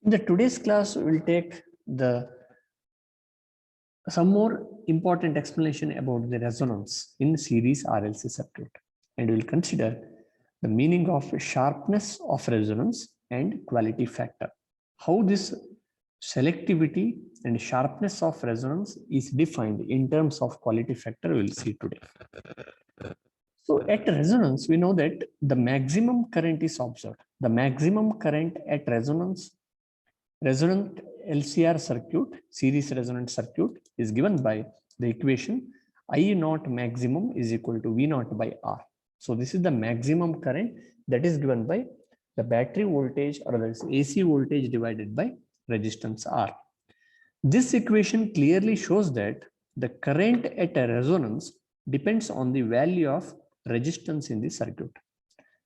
In the today's class, we will take the some more important explanation about the resonance in series RLC circuit, and we will consider the meaning of sharpness of resonance and quality factor. How this selectivity and sharpness of resonance is defined in terms of quality factor, we will see today. So at resonance, we know that the maximum current is observed. The maximum current at resonant LCR circuit, series resonant circuit, is given by the equation I naught maximum is equal to V naught by R. So this is the maximum current that is given by the battery voltage, or that is AC voltage divided by resistance R. This equation clearly shows that the current at a resonance depends on the value of resistance in the circuit.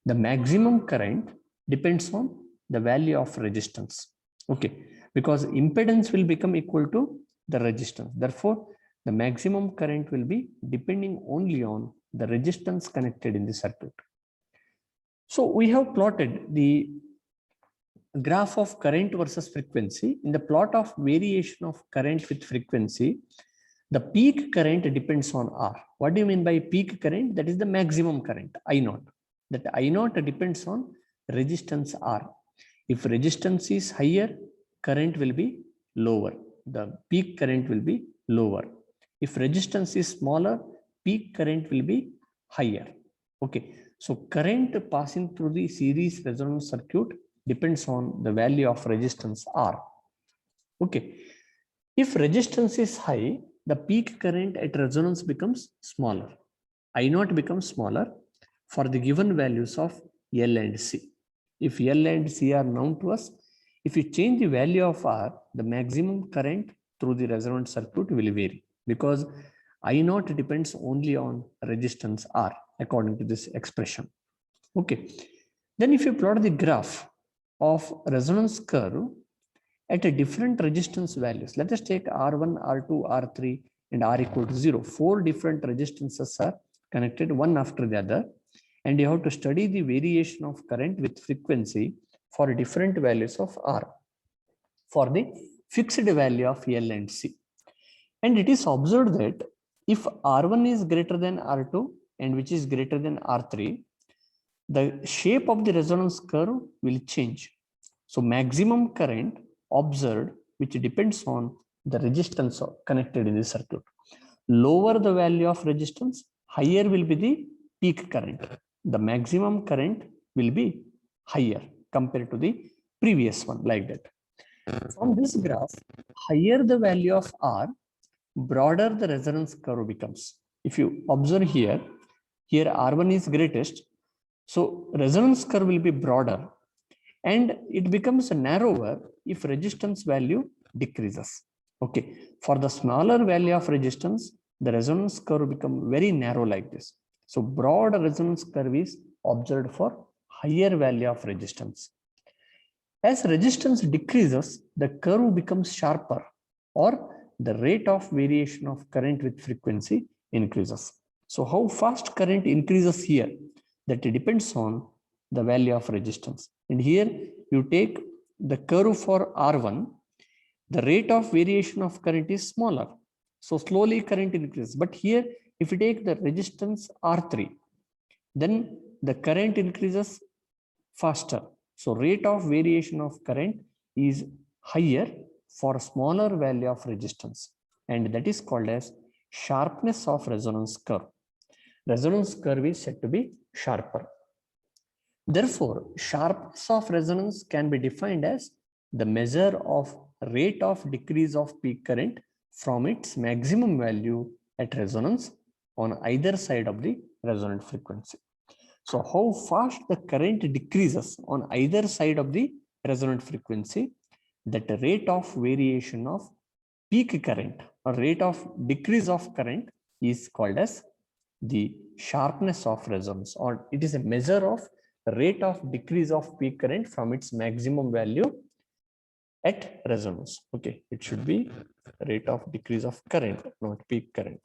The maximum current depends on the value of resistance. Okay, because impedance will become equal to the resistance. Therefore, the maximum current will be depending only on the resistance connected in the circuit. So we have plotted the graph of current versus frequency. In the plot of variation of current with frequency, the peak current depends on R. What do you mean by peak current? That is the maximum current, I naught. That I naught depends on resistance R. If resistance is higher, current will be lower. The peak current will be lower. If resistance is smaller, peak current will be higher. Okay, so current passing through the series resonance circuit depends on the value of resistance R. Okay, if resistance is high, the peak current at resonance becomes smaller. I naught becomes smaller for the given values of L and C. If L and C are known to us, if you change the value of R, the maximum current through the resonance circuit will vary, because I naught depends only on resistance R according to this expression. Okay, then if you plot the graph of resonance curve at a different resistance values, let us take R1, R2, R3 and R equal to 0. 4 different resistances are connected one after the other, and you have to study the variation of current with frequency for different values of R for the fixed value of L and C. And it is observed that if R1 is greater than R2 and which is greater than R3, the shape of the resonance curve will change. So maximum current observed, which depends on the resistance connected in the circuit. Lower the value of resistance, higher will be the peak current. The maximum current will be higher compared to the previous one, like that. From this graph, higher the value of R, broader the resonance curve becomes. If you observe here R1 is greatest, so resonance curve will be broader, and it becomes narrower if resistance value decreases. Okay, for the smaller value of resistance, the resonance curve become very narrow like this. So broad resonance curve is observed for higher value of resistance. As resistance decreases, the curve becomes sharper, or the rate of variation of current with frequency increases. So how fast current increases here, that depends on the value of resistance. And here you take the curve for R1, the rate of variation of current is smaller. So slowly current increases. But here, if you take the resistance R3, then the current increases faster. So rate of variation of current is higher for smaller value of resistance, and that is called as sharpness of resonance curve. Resonance curve is said to be sharper. Therefore, sharpness of resonance can be defined as the measure of rate of decrease of peak current from its maximum value at resonance on either side of the resonant frequency. So how fast the current decreases on either side of the resonant frequency, that the rate of variation of peak current or rate of decrease of current is called as the sharpness of resonance, or it is a measure of the rate of decrease of peak current from its maximum value at resonance. Okay, it should be rate of decrease of current, not peak current.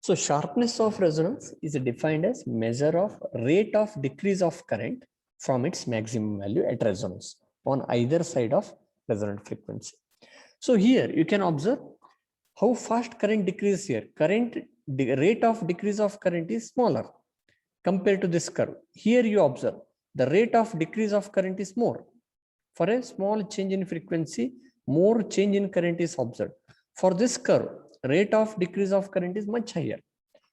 So sharpness of resonance is defined as measure of rate of decrease of current from its maximum value at resonance on either side of resonant frequency. So here you can observe how fast current decreases here. Rate of decrease of current is smaller compared to this curve. Here you observe the rate of decrease of current is more. For a small change in frequency, more change in current is observed. For this curve, rate of decrease of current is much higher.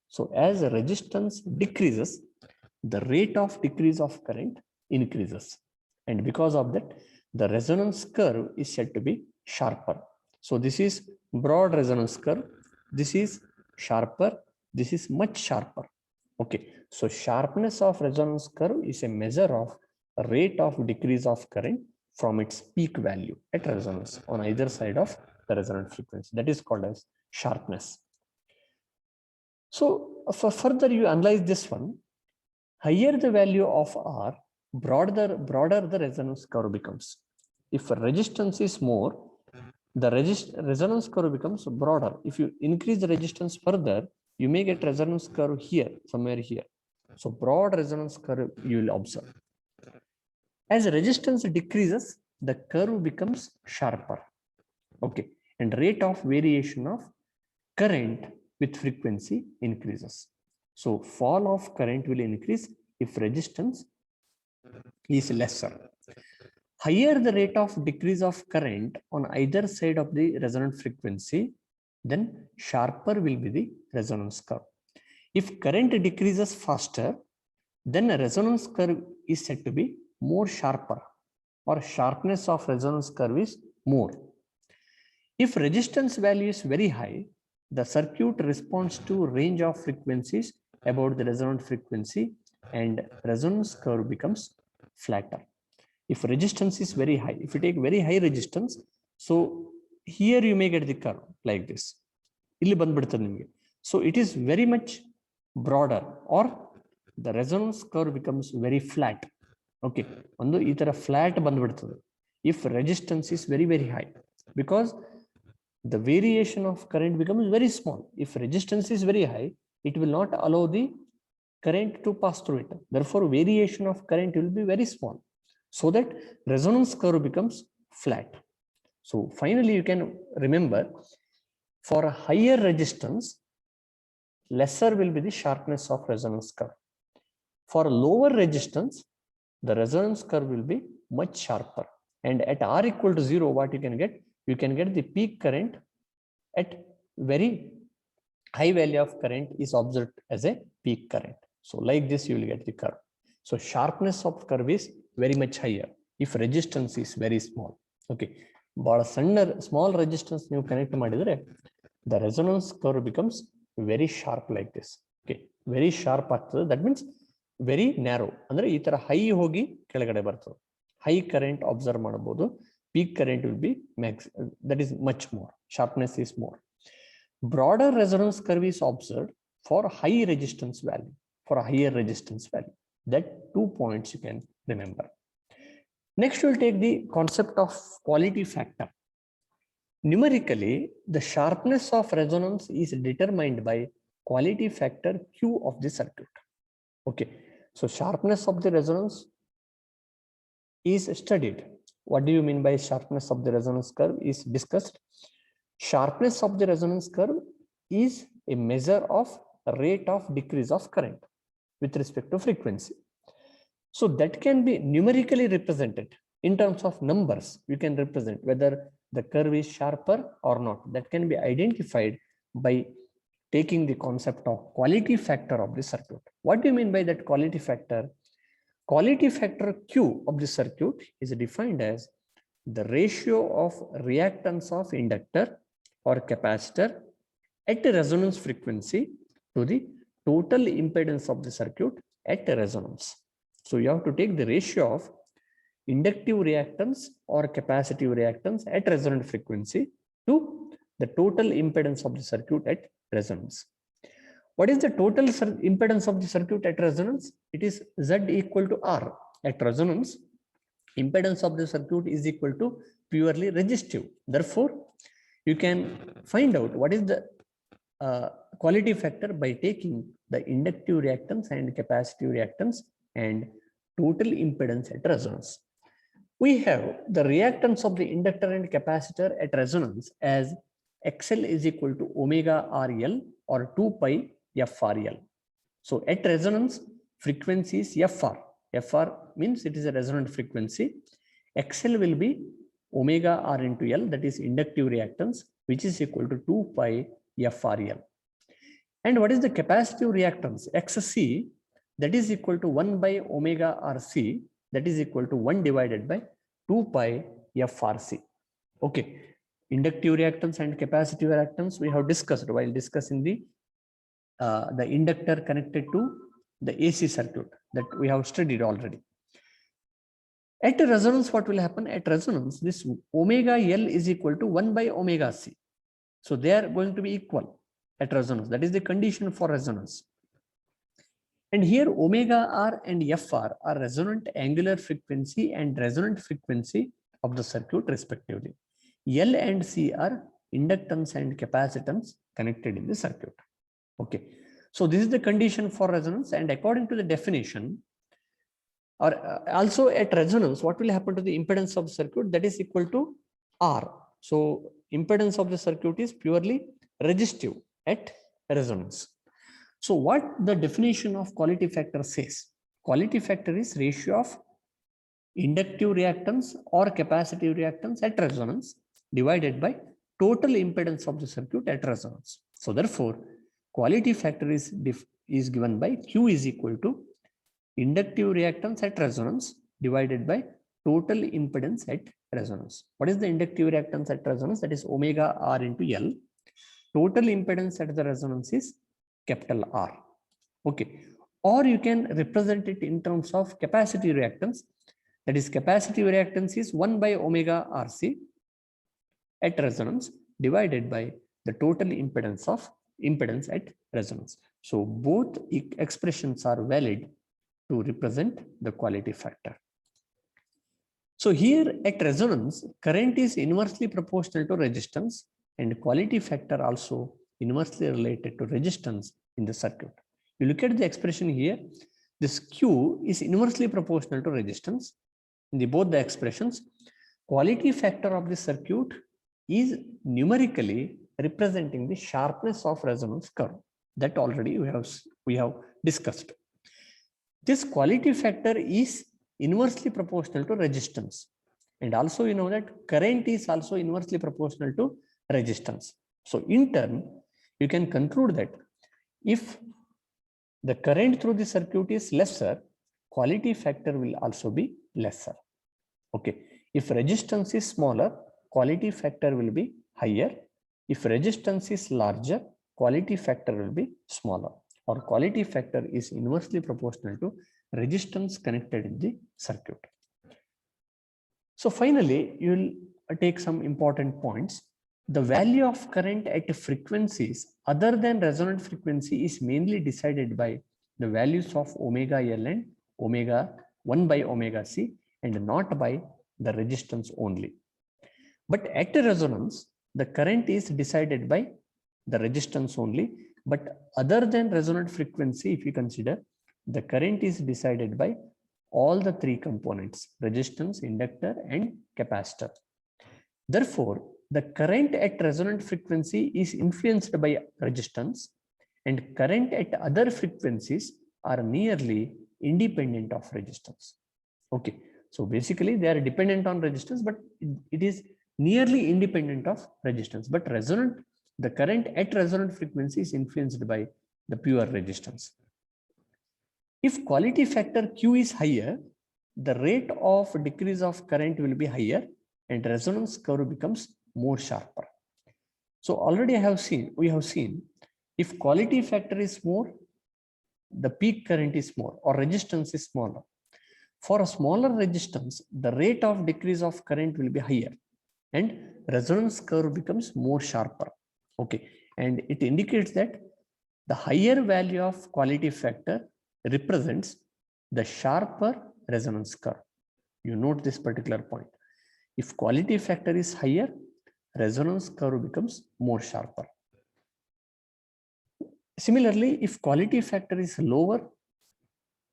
So as resistance decreases, the rate of decrease of current increases. And because of that, the resonance curve is said to be sharper. So this is broad resonance curve. This is sharper. This is much sharper. Okay. So sharpness of resonance curve is a measure of rate of decrease of current from its peak value at resonance on either side of the resonant frequency. That is called as sharpness. So for further you analyze this one, higher the value of R, broader the resonance curve becomes. If resistance is more, the resonance curve becomes broader. If you increase the resistance further, you may get resonance curve here, somewhere here. So broad resonance curve you will observe. As resistance decreases, the curve becomes sharper. Okay, and rate of variation of current with frequency increases. So fall of current will increase if resistance is lesser. Higher the rate of decrease of current on either side of the resonant frequency, then sharper will be the resonance curve. If current decreases faster, then a resonance curve is said to be more sharper, or sharpness of resonance curve is more. If resistance value is very high, the circuit responds to range of frequencies about the resonant frequency and resonance curve becomes flatter. If resistance is very high, if you take very high resistance, so here you may get the curve like this. So it is very much broader, or the resonance curve becomes very flat. Okay, flat if resistance is very, very high, because the variation of current becomes very small. If resistance is very high, it will not allow the current to pass through it. Therefore, variation of current will be very small, so that resonance curve becomes flat. So finally, you can remember, for a higher resistance, lesser will be the sharpness of resonance curve. For a lower resistance, the resonance curve will be much sharper. And at R equal to 0, what you can get? You can get the peak current at very high value of current is observed as a peak current. So like this, you will get the curve. So sharpness of curve is very much higher if resistance is very small. Okay, but small resistance you connect madidre, the resonance curve becomes very sharp like this. Okay, very sharp. That means very narrow. Andre ee tara high hogi kelagade bartade. High current observe madabodu. Peak current will be max. That is much more. Sharpness is more. Broader resonance curve is observed for high resistance value. For a higher resistance value. That 2 points you can remember. Next, we'll take the concept of quality factor. Numerically, the sharpness of resonance is determined by quality factor Q of the circuit. Okay, so sharpness of the resonance is studied. What do you mean by sharpness of the resonance curve is discussed. Sharpness of the resonance curve is a measure of rate of decrease of current with respect to frequency. So that can be numerically represented in terms of numbers. You can represent whether the curve is sharper or not. That can be identified by taking the concept of quality factor of the circuit. What do you mean by that quality factor? Quality factor Q of the circuit is defined as the ratio of reactance of inductor or capacitor at a resonance frequency to the total impedance of the circuit at a resonance. So you have to take the ratio of inductive reactance or capacitive reactance at resonant frequency to the total impedance of the circuit at resonance. What is the total impedance of the circuit at resonance? It is Z equal to R. At resonance, impedance of the circuit is equal to purely resistive. Therefore, you can find out what is the quality factor by taking the inductive reactance and capacitive reactance and total impedance at resonance. We have the reactance of the inductor and capacitor at resonance as XL is equal to omega RL or 2 pi FRL. So at resonance, frequency is FR. FR means it is a resonant frequency. XL will be omega R into L, that is inductive reactance, which is equal to 2 pi FRL. And what is the capacitive reactance? XC, that is equal to 1 by omega RC, that is equal to 1 divided by 2 pi FRC. Okay. Inductive reactance and capacitive reactance we have discussed while discussing the inductor connected to the AC circuit that we have studied already. At resonance, what will happen? At resonance, this omega L is equal to 1 by omega C. So they are going to be equal at resonance. That is the condition for resonance. And here omega R and FR are resonant angular frequency and resonant frequency of the circuit respectively. L and C are inductance and capacitance connected in the circuit. Okay. So this is the condition for resonance, and according to the definition, or also at resonance, what will happen to the impedance of the circuit? That is equal to R. So impedance of the circuit is purely resistive at resonance. So what the definition of quality factor says? Quality factor is ratio of inductive reactance or capacitive reactance at resonance divided by total impedance of the circuit at resonance. So therefore, quality factor is given by Q is equal to inductive reactance at resonance divided by total impedance at resonance. What is the inductive reactance at resonance? That is omega R into L. Total impedance at the resonance is capital R. Okay. Or you can represent it in terms of capacitive reactance. That is capacitive reactance is 1 by omega RC at resonance divided by the total impedance at resonance. So both expressions are valid to represent the quality factor. So here at resonance, current is inversely proportional to resistance, and quality factor also inversely related to resistance in the circuit. You look at the expression here, this Q is inversely proportional to resistance in both the expressions. Quality factor of the circuit is numerically representing the sharpness of resonance curve. That already we have discussed. This quality factor is inversely proportional to resistance. And also you know that current is also inversely proportional to resistance. So in turn, you can conclude that if the current through the circuit is lesser, quality factor will also be lesser. Okay. If resistance is smaller, quality factor will be higher. If resistance is larger, quality factor will be smaller, or quality factor is inversely proportional to resistance connected in the circuit. So finally, you will take some important points. The value of current at frequencies other than resonant frequency is mainly decided by the values of omega L and omega 1 by omega C, and not by the resistance only. But at resonance, the current is decided by the resistance only. But other than resonant frequency, if you consider, the current is decided by all the three components: resistance, inductor, and capacitor. Therefore, the current at resonant frequency is influenced by resistance, and current at other frequencies are nearly independent of resistance. Okay, so basically they are dependent on resistance, but it is nearly independent of resistance. But the current at resonant frequency is influenced by the pure resistance. If quality factor Q is higher, the rate of decrease of current will be higher, and resonance curve becomes more sharper. So already we have seen if quality factor is more, the peak current is more, or resistance is smaller. For a smaller resistance, the rate of decrease of current will be higher, and resonance curve becomes more sharper. Okay, and it indicates that the higher value of quality factor represents the sharper resonance curve. You note this particular point. If quality factor is higher, resonance curve becomes more sharper. Similarly, if quality factor is lower,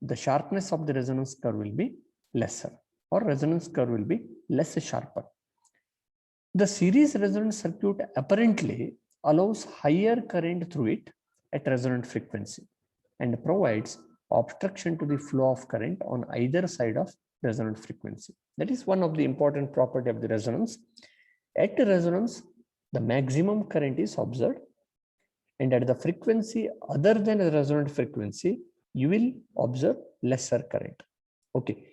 the sharpness of the resonance curve will be lesser, or resonance curve will be less sharper. The series resonance circuit apparently allows higher current through it at resonant frequency and provides obstruction to the flow of current on either side of resonant frequency. That is one of the important property of the resonance. At resonance, the maximum current is observed, and at the frequency other than the resonant frequency, you will observe lesser current. Okay.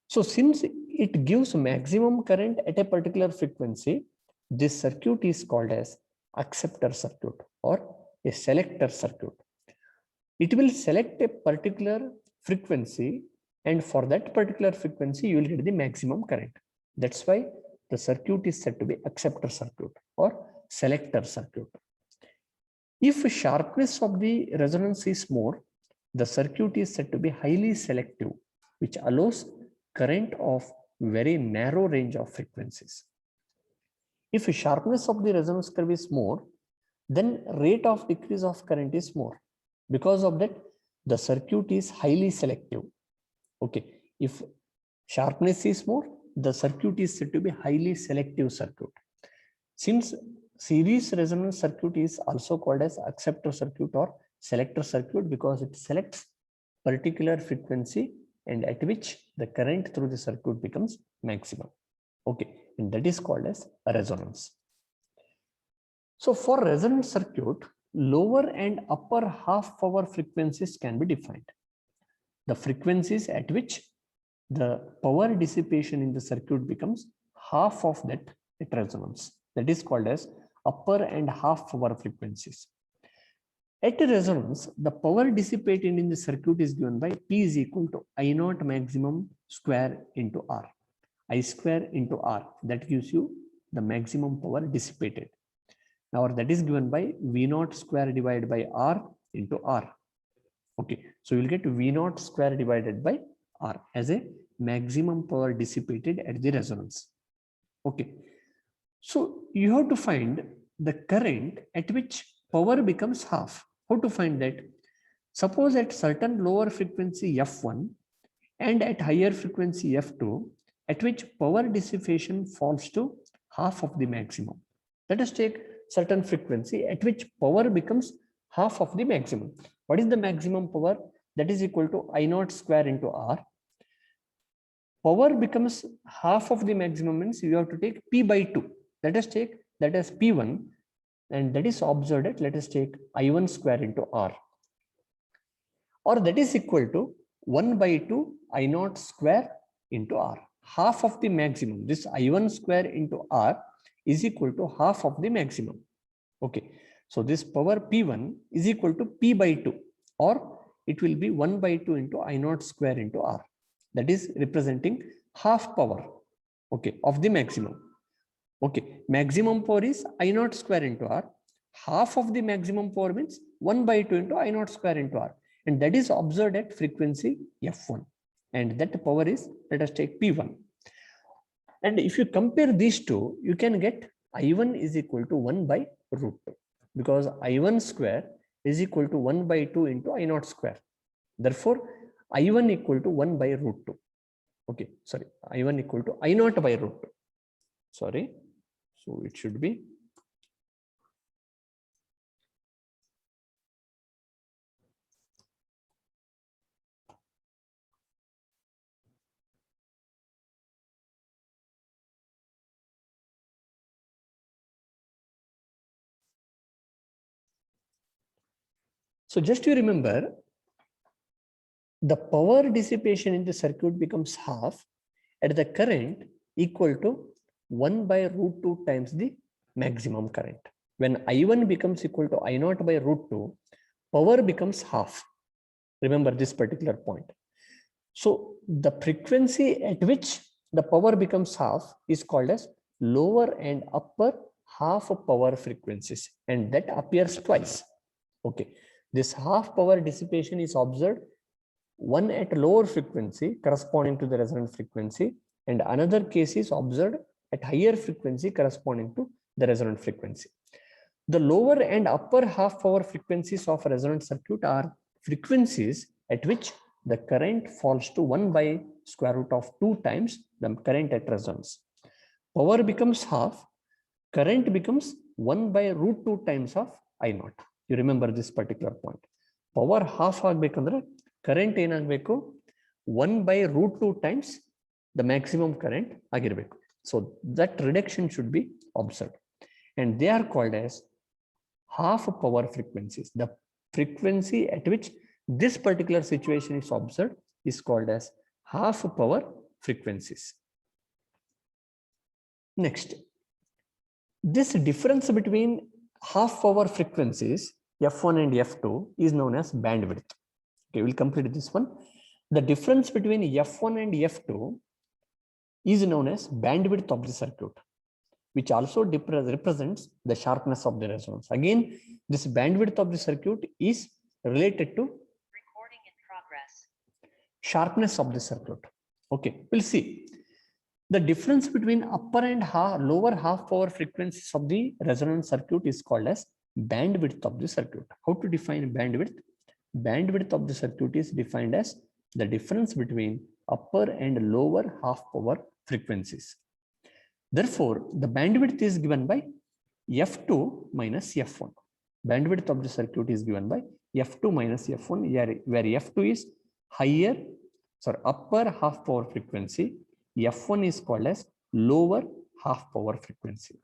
So since it gives maximum current at a particular frequency, this circuit is called as acceptor circuit or a selector circuit. It will select a particular frequency, and for that particular frequency, you will get the maximum current. That's why the circuit is said to be acceptor circuit or selector circuit. If sharpness of the resonance is more, the circuit is said to be highly selective, which allows current of very narrow range of frequencies. If sharpness of the resonance curve is more, then rate of decrease of current is more. Because of that, the circuit is highly selective. Okay, if sharpness is more, the circuit is said to be highly selective circuit. Since series resonance circuit is also called as acceptor circuit or selector circuit because it selects particular frequency and at which the current through the circuit becomes maximum. Okay, and that is called as a resonance. So for resonant circuit, lower and upper half power frequencies can be defined. The frequencies at which the power dissipation in the circuit becomes half of that at resonance. That is called as upper and half power frequencies. At resonance, the power dissipated in the circuit is given by P is equal to I naught maximum square into R. I square into R. That gives you the maximum power dissipated. Now that is given by V naught square divided by R into R. Okay, so you'll get V naught square divided by R as a maximum power dissipated at the resonance. Okay, so you have to find the current at which power becomes half. How to find that? Suppose at certain lower frequency F1 and at higher frequency F2, at which power dissipation falls to half of the maximum. Let us take certain frequency at which power becomes half of the maximum. What is the maximum power? That is equal to I naught square into R. Power becomes half of the maximum means you have to take P by 2. Let us take that as P1, and that is observed at, let us take I1 square into R. Or that is equal to 1 by 2 I naught square into R. Half of the maximum. This I1 square into R is equal to half of the maximum. Okay, so this power P1 is equal to P by 2, or it will be 1 by 2 into I naught square into R. That is representing half power, okay, of the maximum. Okay, maximum power is I naught square into R. Half of the maximum power means 1 by 2 into I naught square into R. And that is observed at frequency F1. And that power is, let us take P1. And if you compare these two, you can get I1 is equal to 1 by root 2. Because I1 square is equal to 1 by 2 into I naught square. Therefore, I1 equal to 1 by root 2. Okay, sorry, I1 equal to I naught by root 2. Sorry. So it should be so just to remember, the power dissipation in the circuit becomes half at the current equal to 1 by root 2 times the maximum current. When I1 becomes equal to I naught by root 2, power becomes half. Remember this particular point. So the frequency at which the power becomes half is called as lower and upper half power frequencies, and that appears twice. Okay, this half power dissipation is observed, one at lower frequency corresponding to the resonant frequency, and another case is observed at higher frequency corresponding to the resonant frequency. The lower and upper half power frequencies of a resonant circuit are frequencies at which the current falls to 1 by square root of 2 times the current at resonance. Power becomes half, current becomes 1 by root 2 times of I naught. You remember this particular point. Power half agbekanದ್ರೆ current ಏನಾಗಬೇಕು 1 by root 2 times the maximum current ಆಗಿರಬೇಕು. So that reduction should be observed, and they are called as half power frequencies. The frequency at which this particular situation is observed is called as half power frequencies. Next, this difference between half power frequencies F1 and F2 is known as bandwidth. Okay, we'll complete this one. The difference between F1 and F2 is known as bandwidth of the circuit, which also represents the sharpness of the resonance. Again, this bandwidth of the circuit is related to recording in progress. Sharpness of the circuit. Okay, we'll see. The difference between upper and lower half power frequencies of the resonant circuit is called as bandwidth of the circuit. How to define bandwidth? Bandwidth of the circuit is defined as the difference between upper and lower half power frequencies. Therefore, the bandwidth is given by F2 minus F1. Bandwidth of the circuit is given by F2 minus F1, where F2 is upper half power frequency. F1 is called as lower half power frequency.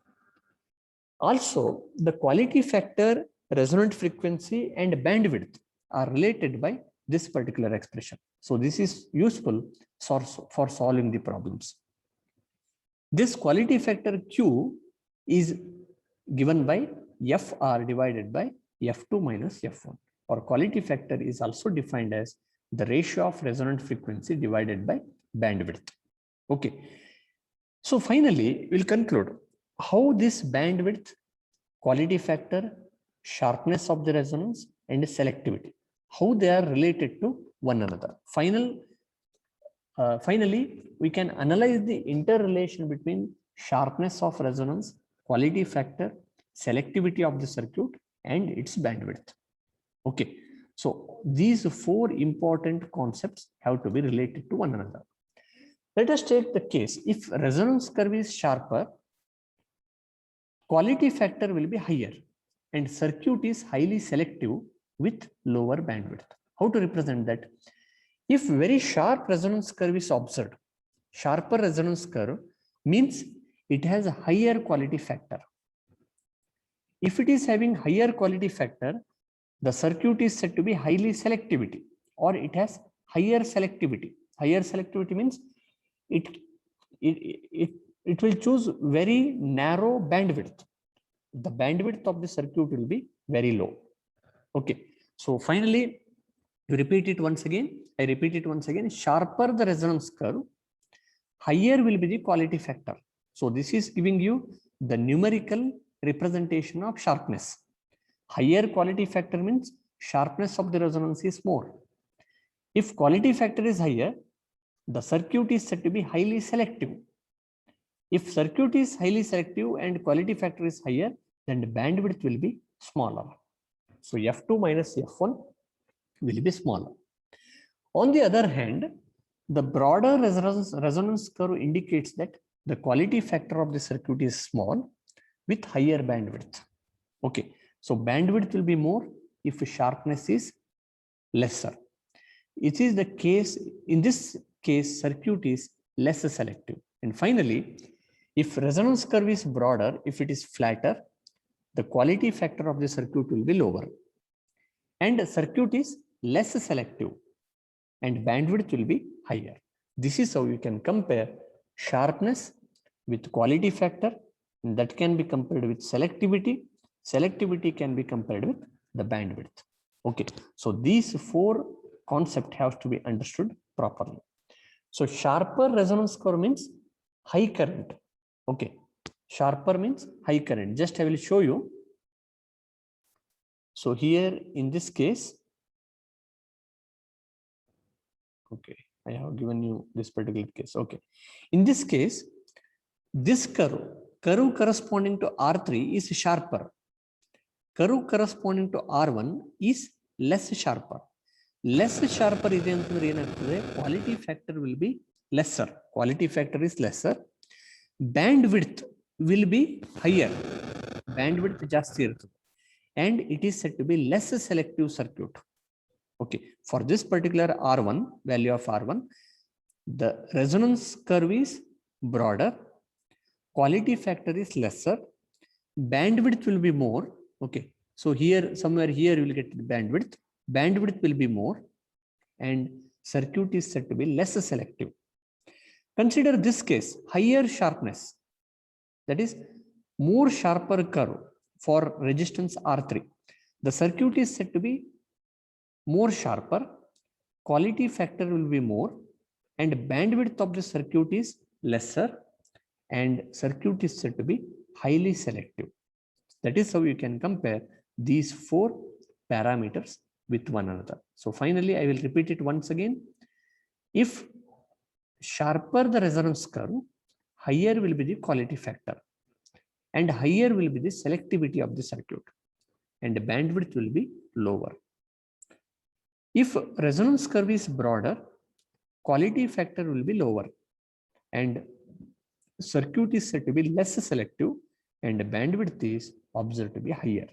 Also, the quality factor, resonant frequency, and bandwidth are related by this particular expression. So this is useful for solving the problems. This quality factor Q is given by FR divided by F2 minus F1, or quality factor is also defined as the ratio of resonant frequency divided by bandwidth. Okay, so finally we'll conclude how this bandwidth, quality factor, sharpness of the resonance, and selectivity, how they are related to one another. Finally, we can analyze the interrelation between sharpness of resonance, quality factor, selectivity of the circuit, and its bandwidth. Okay, so these four important concepts have to be related to one another. Let us take the case if resonance curve is sharper, quality factor will be higher, and circuit is highly selective with lower bandwidth. How to represent that? If very sharp resonance curve is observed, sharper resonance curve means it has a higher quality factor. If it is having higher quality factor, the circuit is said to be highly selectivity, or it has higher selectivity. Higher selectivity means it will choose very narrow bandwidth. The bandwidth of the circuit will be very low. Okay, so finally, you repeat it once again. I repeat it once again. Sharper the resonance curve, higher will be the quality factor. So this is giving you the numerical representation of sharpness. Higher quality factor means sharpness of the resonance is more. If quality factor is higher, the circuit is said to be highly selective. If circuit is highly selective and quality factor is higher, then the bandwidth will be smaller. So F2 minus F1 will be smaller. On the other hand, the broader resonance curve indicates that the quality factor of the circuit is small with higher bandwidth. Okay, so bandwidth will be more if sharpness is lesser. It is the case, in this case, circuit is less selective. And finally, if resonance curve is broader, if it is flatter, the quality factor of the circuit will be lower, and the circuit is less selective and bandwidth will be higher. This is how you can compare sharpness with quality factor, and that can be compared with selectivity. Selectivity can be compared with the bandwidth. Okay, so these four concepts have to be understood properly. So sharper resonance curve means high current. Okay, sharper means high current. Just I will show you. So here in this case, okay, I have given you this particular case. Okay, in this case, this curve corresponding to R3 is sharper. curve corresponding to R1 is less sharper. Less sharper ಇದೆ ಅಂತಂದ್ರೆ ಏನಾಗ್ತದೆ, quality factor will be lesser. Quality factor is lesser. Bandwidth will be higher. Bandwidth ಜಾಸ್ತಿ ಇರ್ತದೆ. And it is said to be less selective circuit. Okay, for this particular R1, value of R1, the resonance curve is broader, quality factor is lesser, bandwidth will be more. Okay, so here, somewhere here you will get the bandwidth will be more, and circuit is said to be less selective. Consider this case, higher sharpness, that is more sharper curve for resistance R3. The circuit is said to be more sharper, quality factor will be more, and bandwidth of the circuit is lesser, and circuit is said to be highly selective. That is how you can compare these four parameters with one another. So finally, I will repeat it once again. If sharper the resonance curve, higher will be the quality factor, and higher will be the selectivity of the circuit, and the bandwidth will be lower. If resonance curve is broader, quality factor will be lower, and circuit is said to be less selective, and the bandwidth is observed to be higher.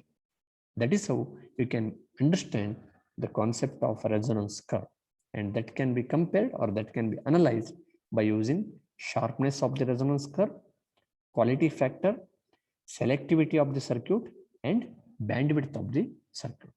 That is how you can understand the concept of a resonance curve, and that can be compared or that can be analyzed by using sharpness of the resonance curve, quality factor, selectivity of the circuit, and bandwidth of the circuit.